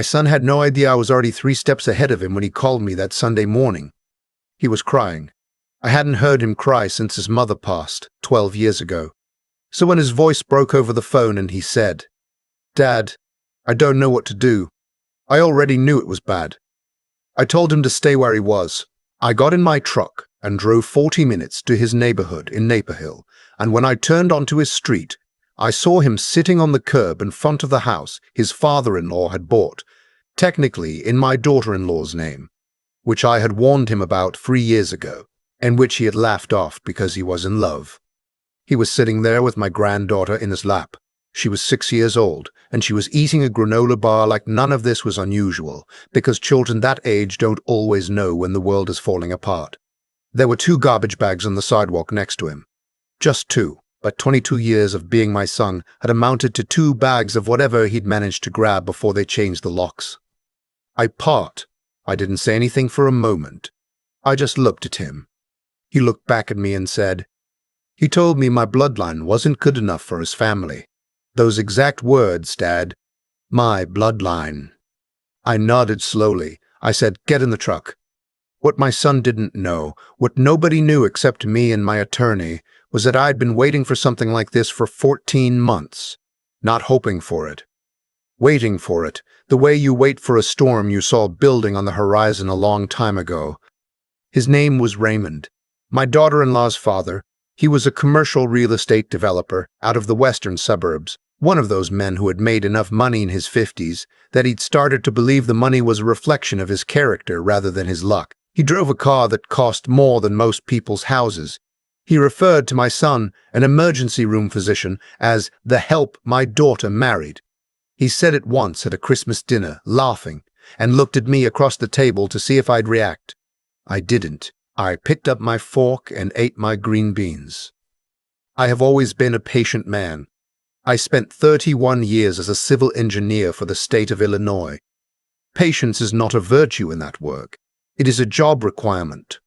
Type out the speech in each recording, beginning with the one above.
My son had no idea I was already 3 steps ahead of him when he called me that Sunday morning. He was crying. I hadn't heard him cry since his mother passed 12 years ago. So when his voice broke over the phone and he said, "Dad, I don't know what to do. I already knew it was bad." I told him to stay where he was. I got in my truck and drove 40 minutes to his neighborhood in Naperville, and when I turned onto his street, I saw him sitting on the curb in front of the house his father-in-law had bought, technically in my daughter-in-law's name, which I had warned him about 3 years ago, and which he had laughed off because he was in love. He was sitting there with my granddaughter in his lap. She was 6 years old, and she was eating a granola bar like none of this was unusual, because children that age don't always know when the world is falling apart. There were 2 garbage bags on the sidewalk next to him. Just 2, but 22 years of being my son had amounted to 2 bags of whatever he'd managed to grab before they changed the locks. I parked. I didn't say anything for a moment. I just looked at him. He looked back at me and said, "He told me my bloodline wasn't good enough for his family." Those exact words, Dad. My bloodline. I nodded slowly. I said, "Get in the truck." What my son didn't know, what nobody knew except me and my attorney, was that I'd been waiting for something like this for 14 months. Not hoping for it. Waiting for it, the way you wait for a storm you saw building on the horizon a long time ago. His name was Raymond, my daughter-in-law's father. He was a commercial real estate developer out of the western suburbs, one of those men who had made enough money in his 50s that he'd started to believe the money was a reflection of his character rather than his luck. He drove a car that cost more than most people's houses. He referred to my son, an emergency room physician, as the help my daughter married. He said it once at a Christmas dinner, laughing, and looked at me across the table to see if I'd react. I didn't. I picked up my fork and ate my green beans. I have always been a patient man. I spent 31 years as a civil engineer for the state of Illinois. Patience is not a virtue in that work. It is a job requirement.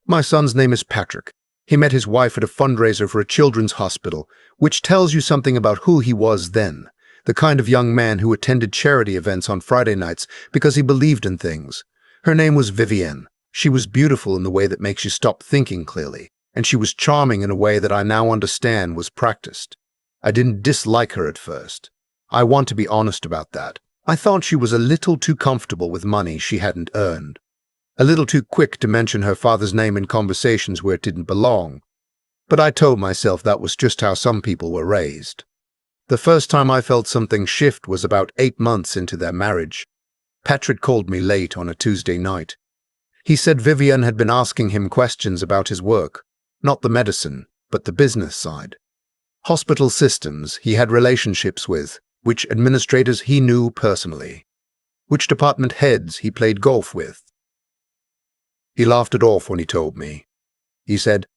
My son's name is Patrick. He met his wife at a fundraiser for a children's hospital, which tells you something about who he was then, the kind of young man who attended charity events on Friday nights because he believed in things. Her name was Vivienne. She was beautiful in the way that makes you stop thinking clearly, and she was charming in a way that I now understand was practiced. I didn't dislike her at first. I want to be honest about that. I thought she was a little too comfortable with money she hadn't earned. A little too quick to mention her father's name in conversations where it didn't belong. But I told myself that was just how some people were raised. The first time I felt something shift was about 8 months into their marriage. Patrick called me late on a Tuesday night. He said Vivienne had been asking him questions about his work, not the medicine, but the business side. Hospital systems he had relationships with, which administrators he knew personally, which department heads he played golf with. He laughed it off when he told me. He said,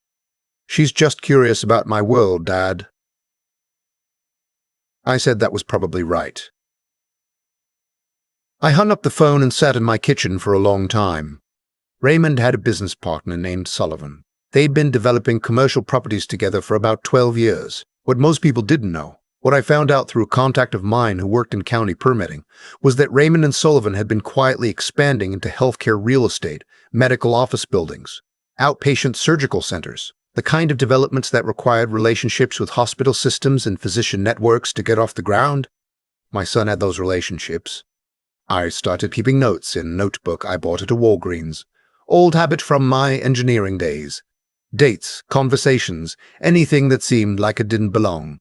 "She's just curious about my world, Dad." I said that was probably right. I hung up the phone and sat in my kitchen for a long time. Raymond had a business partner named Sullivan. They'd been developing commercial properties together for about 12 years. What most people didn't know, what I found out through a contact of mine who worked in county permitting, was that Raymond and Sullivan had been quietly expanding into healthcare real estate, medical office buildings, outpatient surgical centers, the kind of developments that required relationships with hospital systems and physician networks to get off the ground. My son had those relationships. I started keeping notes in a notebook I bought at a Walgreens. Old habit from my engineering days. Dates, conversations, anything that seemed like it didn't belong.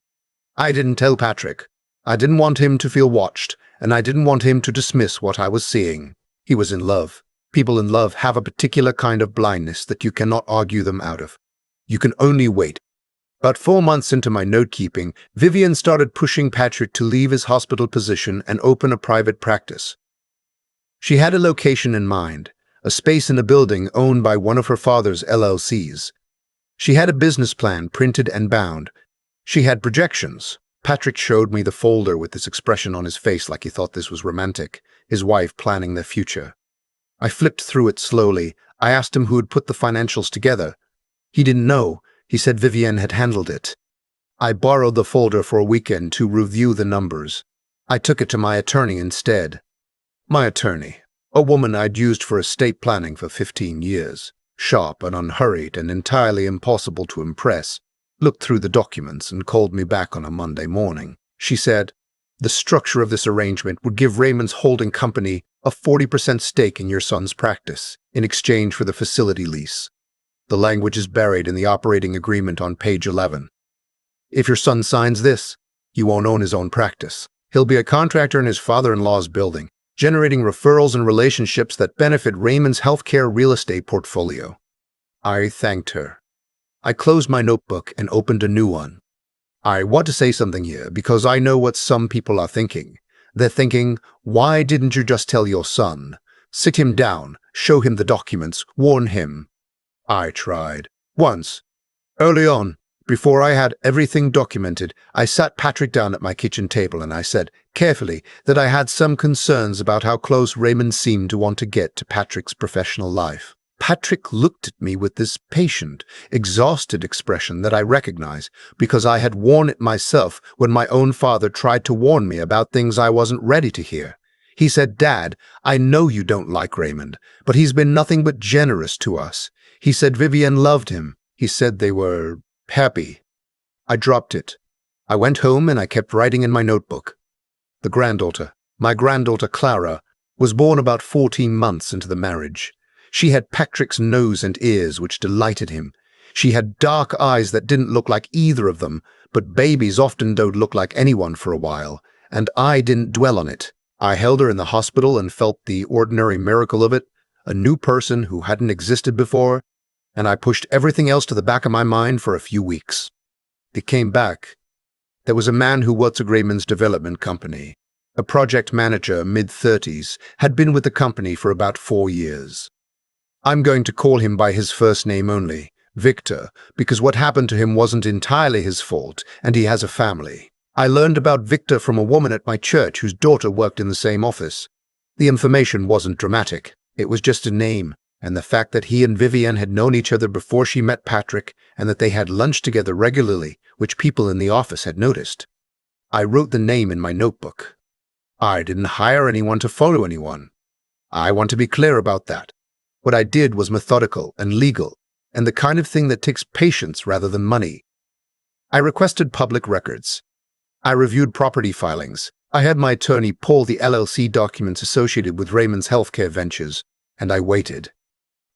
I didn't tell Patrick. I didn't want him to feel watched, and I didn't want him to dismiss what I was seeing. He was in love. People in love have a particular kind of blindness that you cannot argue them out of. You can only wait. About 4 months into my note-keeping, Vivienne started pushing Patrick to leave his hospital position and open a private practice. She had a location in mind, a space in a building owned by one of her father's LLCs. She had a business plan printed and bound. She had projections. Patrick showed me the folder with this expression on his face like he thought this was romantic, his wife planning their future. I flipped through it slowly. I asked him who had put the financials together. He didn't know. He said Vivienne had handled it. I borrowed the folder for a weekend to review the numbers. I took it to my attorney instead. My attorney, a woman I'd used for estate planning for 15 years, sharp and unhurried and entirely impossible to impress, looked through the documents and called me back on a Monday morning. She said, "The structure of this arrangement would give Raymond's holding company a 40% stake in your son's practice in exchange for the facility lease. The language is buried in the operating agreement on page 11. If your son signs this, he won't own his own practice. He'll be a contractor in his father-in-law's building, generating referrals and relationships that benefit Raymond's healthcare real estate portfolio." I thanked her. I closed my notebook and opened a new one. I want to say something here because I know what some people are thinking. They're thinking, why didn't you just tell your son? Sit him down, show him the documents, warn him. I tried. Once. Early on, before I had everything documented, I sat Patrick down at my kitchen table and I said, carefully, that I had some concerns about how close Raymond seemed to want to get to Patrick's professional life. Patrick looked at me with this patient, exhausted expression that I recognize because I had worn it myself when my own father tried to warn me about things I wasn't ready to hear. He said, "Dad, I know you don't like Raymond, but he's been nothing but generous to us." He said Vivian loved him. He said they were happy. I dropped it. I went home and I kept writing in my notebook. My granddaughter Clara, was born about 14 months into the marriage. She had Patrick's nose and ears, which delighted him. She had dark eyes that didn't look like either of them, but babies often don't look like anyone for a while, and I didn't dwell on it. I held her in the hospital and felt the ordinary miracle of it, a new person who hadn't existed before, and I pushed everything else to the back of my mind for a few weeks. It came back. There was a man who worked at Raymond's development company. A project manager, mid-30s, had been with the company for about 4 years. I'm going to call him by his first name only, Victor, because what happened to him wasn't entirely his fault, and he has a family. I learned about Victor from a woman at my church whose daughter worked in the same office. The information wasn't dramatic. It was just a name, and the fact that he and Vivian had known each other before she met Patrick, and that they had lunch together regularly, which people in the office had noticed. I wrote the name in my notebook. I didn't hire anyone to follow anyone. I want to be clear about that. What I did was methodical and legal, and the kind of thing that takes patience rather than money. I requested public records. I reviewed property filings. I had my attorney pull the LLC documents associated with Raymond's healthcare ventures, and I waited.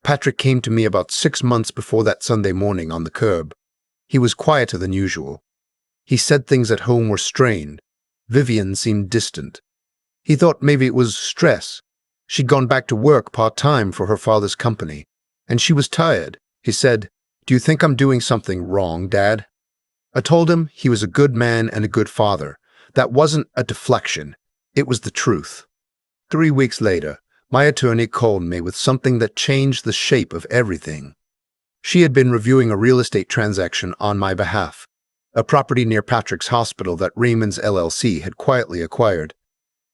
Patrick came to me about 6 months before that Sunday morning on the curb. He was quieter than usual. He said things at home were strained. Vivian seemed distant. He thought maybe it was stress. She'd gone back to work part-time for her father's company, and she was tired. He said, "Do you think I'm doing something wrong, Dad?" I told him he was a good man and a good father. That wasn't a deflection. It was the truth. 3 weeks later, my attorney called me with something that changed the shape of everything. She had been reviewing a real estate transaction on my behalf, a property near Patrick's hospital that Raymond's LLC had quietly acquired.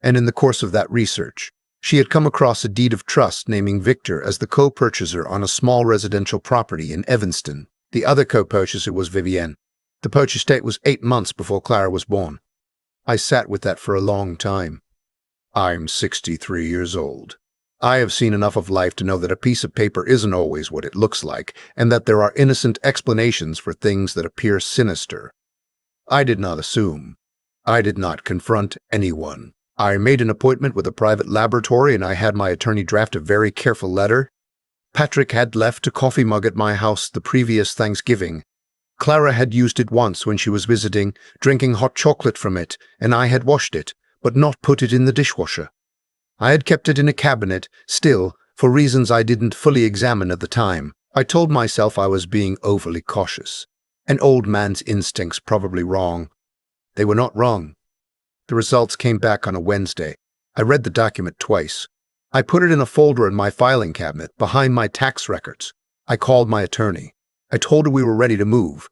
And in the course of that research, she had come across a deed of trust naming Victor as the co-purchaser on a small residential property in Evanston. The other co-purchaser was Vivienne. The purchase date was 8 months before Clara was born. I sat with that for a long time. I'm 63 years old. I have seen enough of life to know that a piece of paper isn't always what it looks like, and that there are innocent explanations for things that appear sinister. I did not assume. I did not confront anyone. I made an appointment with a private laboratory and I had my attorney draft a very careful letter. Patrick had left a coffee mug at my house the previous Thanksgiving. Clara had used it once when she was visiting, drinking hot chocolate from it, and I had washed it, but not put it in the dishwasher. I had kept it in a cabinet, still, for reasons I didn't fully examine at the time. I told myself I was being overly cautious. An old man's instincts probably wrong. They were not wrong. The results came back on a Wednesday. I read the document twice. I put it in a folder in my filing cabinet behind my tax records. I called my attorney. I told her we were ready to move.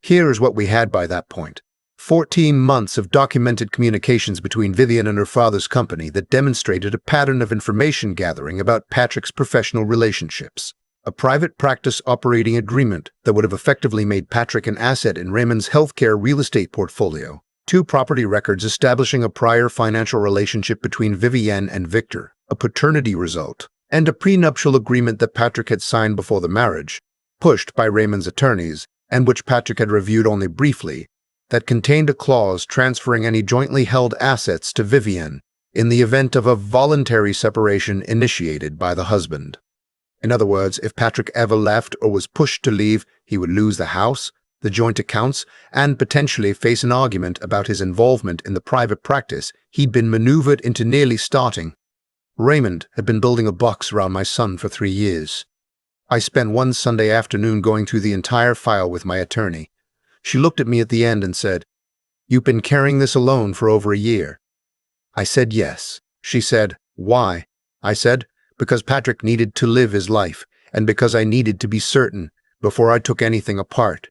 Here is what we had by that point. 14 months of documented communications between Vivian and her father's company that demonstrated a pattern of information gathering about Patrick's professional relationships. A private practice operating agreement that would have effectively made Patrick an asset in Raymond's healthcare real estate portfolio. 2 property records establishing a prior financial relationship between Vivienne and Victor, a paternity result, and a prenuptial agreement that Patrick had signed before the marriage, pushed by Raymond's attorneys, and which Patrick had reviewed only briefly, that contained a clause transferring any jointly held assets to Vivienne in the event of a voluntary separation initiated by the husband. In other words, if Patrick ever left or was pushed to leave, he would lose the house, the joint accounts, and potentially face an argument about his involvement in the private practice he'd been maneuvered into nearly starting. Raymond had been building a box around my son for 3 years. I spent one Sunday afternoon going through the entire file with my attorney. She looked at me at the end and said, "You've been carrying this alone for over a year." I said yes. She said, "Why?" I said, "Because Patrick needed to live his life, and because I needed to be certain before I took anything apart."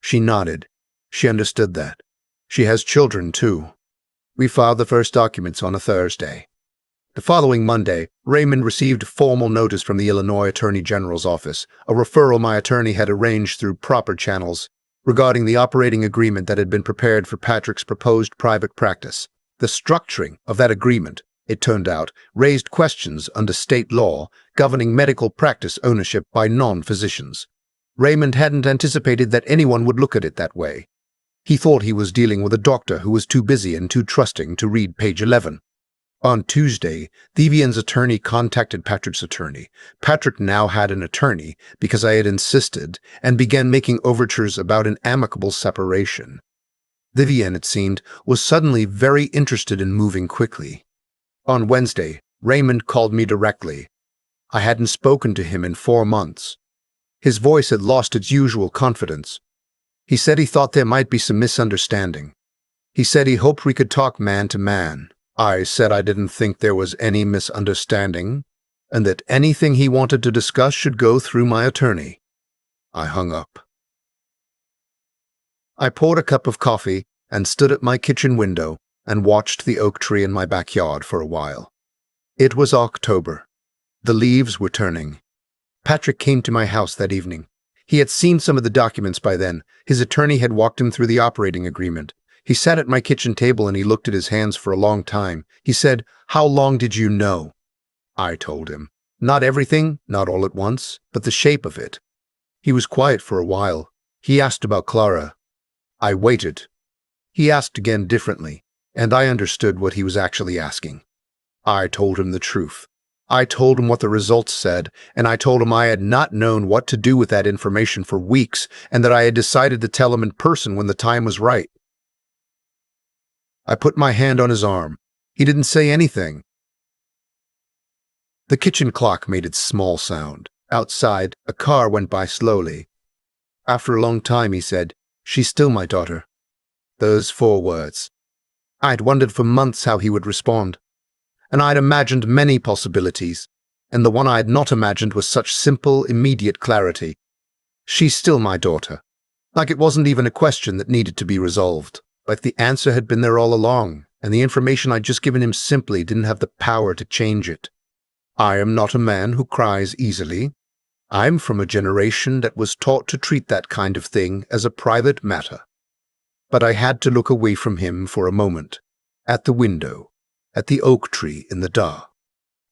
She nodded. She understood that. She has children, too. We filed the first documents on a Thursday. The following Monday, Raymond received formal notice from the Illinois Attorney General's office, a referral my attorney had arranged through proper channels, regarding the operating agreement that had been prepared for Patrick's proposed private practice. The structuring of that agreement, it turned out, raised questions under state law governing medical practice ownership by non-physicians. Raymond hadn't anticipated that anyone would look at it that way. He thought he was dealing with a doctor who was too busy and too trusting to read page 11. On Tuesday, Vivienne's attorney contacted Patrick's attorney. Patrick now had an attorney because I had insisted, and began making overtures about an amicable separation. Vivienne, it seemed, was suddenly very interested in moving quickly. On Wednesday, Raymond called me directly. I hadn't spoken to him in 4 months. His voice had lost its usual confidence. He said he thought there might be some misunderstanding. He said he hoped we could talk man to man. I said I didn't think there was any misunderstanding, and that anything he wanted to discuss should go through my attorney. I hung up. I poured a cup of coffee and stood at my kitchen window and watched the oak tree in my backyard for a while. It was October. The leaves were turning. Patrick came to my house that evening. He had seen some of the documents by then. His attorney had walked him through the operating agreement. He sat at my kitchen table and he looked at his hands for a long time. He said, "How long did you know?" I told him. Not everything, not all at once, but the shape of it. He was quiet for a while. He asked about Clara. I waited. He asked again differently, and I understood what he was actually asking. I told him the truth. I told him what the results said, and I told him I had not known what to do with that information for weeks, and that I had decided to tell him in person when the time was right. I put my hand on his arm. He didn't say anything. The kitchen clock made its small sound. Outside, a car went by slowly. After a long time, he said, "She's still my daughter." Those 4 words. I'd wondered for months how he would respond. And I'd imagined many possibilities, and the one I had not imagined was such simple, immediate clarity. She's still my daughter. Like it wasn't even a question that needed to be resolved. Like the answer had been there all along, and the information I'd just given him simply didn't have the power to change it. I am not a man who cries easily. I'm from a generation that was taught to treat that kind of thing as a private matter. But I had to look away from him for a moment, at the window, at the oak tree in the dark.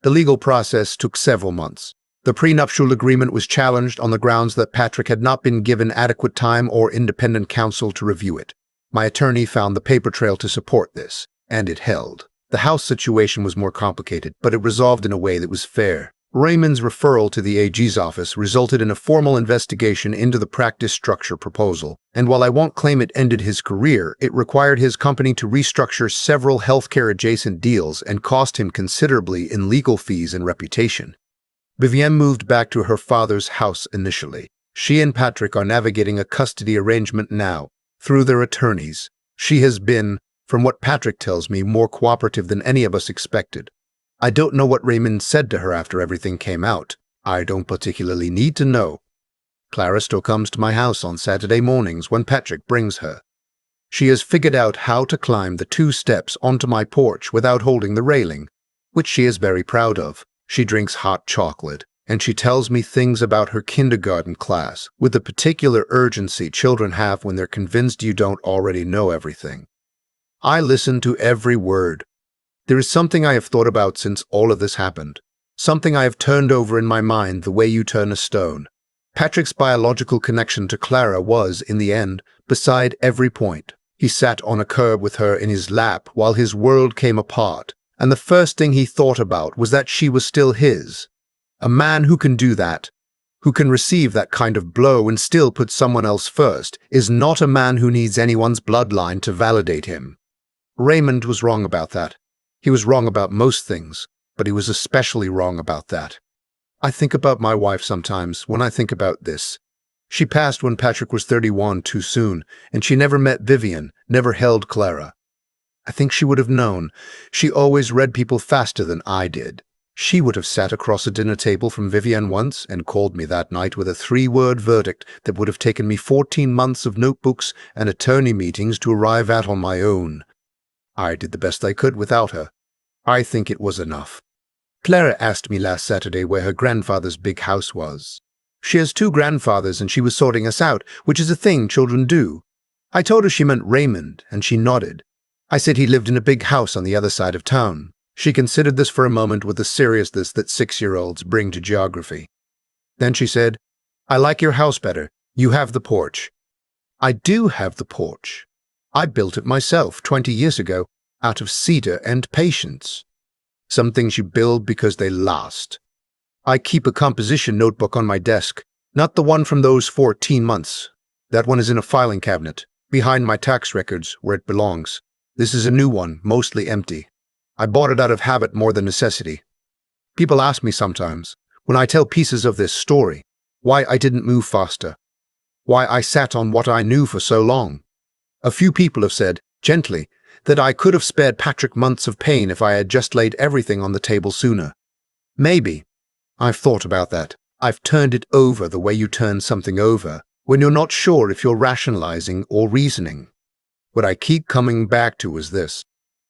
The legal process took several months. The prenuptial agreement was challenged on the grounds that Patrick had not been given adequate time or independent counsel to review it. My attorney found the paper trail to support this, and it held. The house situation was more complicated, but it resolved in a way that was fair. Raymond's referral to the AG's office resulted in a formal investigation into the practice structure proposal, and while I won't claim it ended his career, it required his company to restructure several healthcare-adjacent deals and cost him considerably in legal fees and reputation. Vivienne moved back to her father's house initially. She and Patrick are navigating a custody arrangement now, through their attorneys. She has been, from what Patrick tells me, more cooperative than any of us expected. I don't know what Raymond said to her after everything came out. I don't particularly need to know. Clara still comes to my house on Saturday mornings when Patrick brings her. She has figured out how to climb the 2 steps onto my porch without holding the railing, which she is very proud of. She drinks hot chocolate, and she tells me things about her kindergarten class, with the particular urgency children have when they're convinced you don't already know everything. I listened to every word. There is something I have thought about since all of this happened. Something I have turned over in my mind the way you turn a stone. Patrick's biological connection to Clara was, in the end, beside every point. He sat on a curb with her in his lap while his world came apart, and the first thing he thought about was that she was still his. A man who can do that, who can receive that kind of blow and still put someone else first, is not a man who needs anyone's bloodline to validate him. Raymond was wrong about that. He was wrong about most things, but he was especially wrong about that. I think about my wife sometimes when I think about this. She passed when Patrick was 31 too soon, and she never met Vivian, never held Clara. I think she would have known. She always read people faster than I did. She would have sat across a dinner table from Vivian once and called me that night with a 3-word verdict that would have taken me 14 months of notebooks and attorney meetings to arrive at on my own. I did the best I could without her. I think it was enough. Clara asked me last Saturday where her grandfather's big house was. She has 2 grandfathers and she was sorting us out, which is a thing children do. I told her she meant Raymond, and she nodded. I said he lived in a big house on the other side of town. She considered this for a moment with the seriousness that 6-year-olds bring to geography. Then she said, "I like your house better. You have the porch." I do have the porch. I built it myself 20 years ago, out of cedar and patience. Some things you build because they last. I keep a composition notebook on my desk, not the one from those 14 months. That one is in a filing cabinet, behind my tax records, where it belongs. This is a new one, mostly empty. I bought it out of habit more than necessity. People ask me sometimes, when I tell pieces of this story, why I didn't move faster, why I sat on what I knew for so long. A few people have said, gently, that I could have spared Patrick months of pain if I had just laid everything on the table sooner. Maybe. I've thought about that. I've turned it over the way you turn something over, when you're not sure if you're rationalizing or reasoning. What I keep coming back to is this.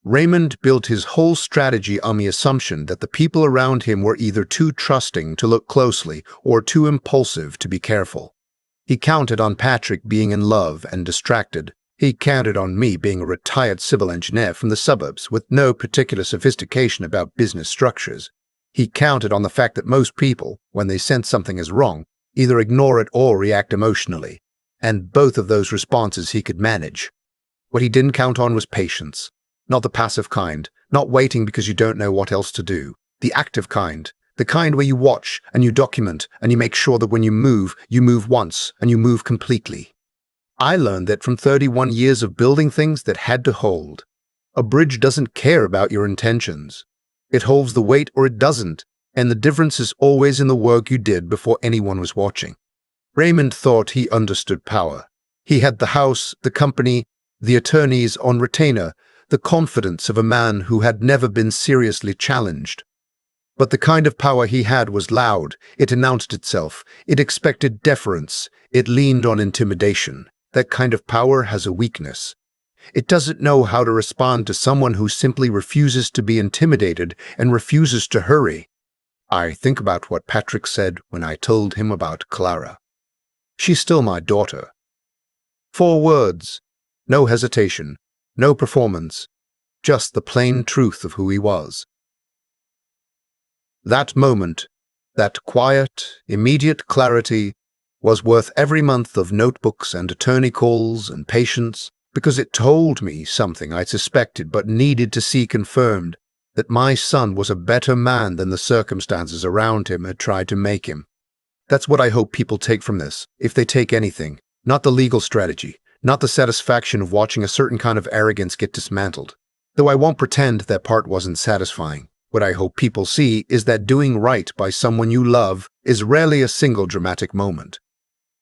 Raymond built his whole strategy on the assumption that the people around him were either too trusting to look closely or too impulsive to be careful. He counted on Patrick being in love and distracted. He counted on me being a retired civil engineer from the suburbs with no particular sophistication about business structures. He counted on the fact that most people, when they sense something is wrong, either ignore it or react emotionally, and both of those responses he could manage. What he didn't count on was patience. Not the passive kind, not waiting because you don't know what else to do. The active kind, the kind where you watch and you document and you make sure that when you move once and you move completely. I learned that from 31 years of building things that had to hold. A bridge doesn't care about your intentions. It holds the weight or it doesn't, and the difference is always in the work you did before anyone was watching. Raymond thought he understood power. He had the house, the company, the attorneys on retainer, the confidence of a man who had never been seriously challenged. But the kind of power he had was loud. It announced itself. It expected deference. It leaned on intimidation. That kind of power has a weakness. It doesn't know how to respond to someone who simply refuses to be intimidated and refuses to hurry. I think about what Patrick said when I told him about Clara. She's still my daughter. 4 words. No hesitation. No performance. Just the plain truth of who he was. That moment, that quiet, immediate clarity, was worth every month of notebooks and attorney calls and patience, because it told me something I suspected but needed to see confirmed, that my son was a better man than the circumstances around him had tried to make him. That's what I hope people take from this, if they take anything, not the legal strategy, not the satisfaction of watching a certain kind of arrogance get dismantled. Though I won't pretend that part wasn't satisfying. What I hope people see is that doing right by someone you love is rarely a single dramatic moment.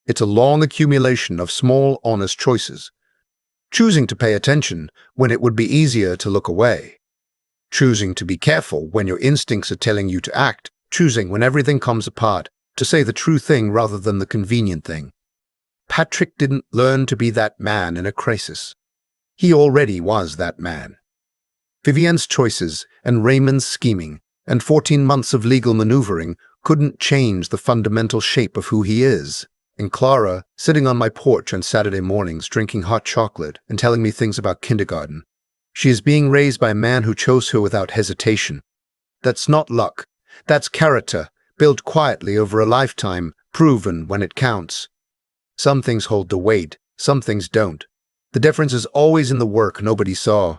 It's a long accumulation of small, honest choices. Choosing to pay attention when it would be easier to look away. Choosing to be careful when your instincts are telling you to act. Choosing when everything comes apart to say the true thing rather than the convenient thing. Patrick didn't learn to be that man in a crisis. He already was that man. Vivian's choices and Raymond's scheming and 14 months of legal maneuvering couldn't change the fundamental shape of who he is. And Clara, sitting on my porch on Saturday mornings drinking hot chocolate and telling me things about kindergarten. She is being raised by a man who chose her without hesitation. That's not luck. That's character, built quietly over a lifetime, proven when it counts. Some things hold the weight, some things don't. The difference is always in the work nobody saw.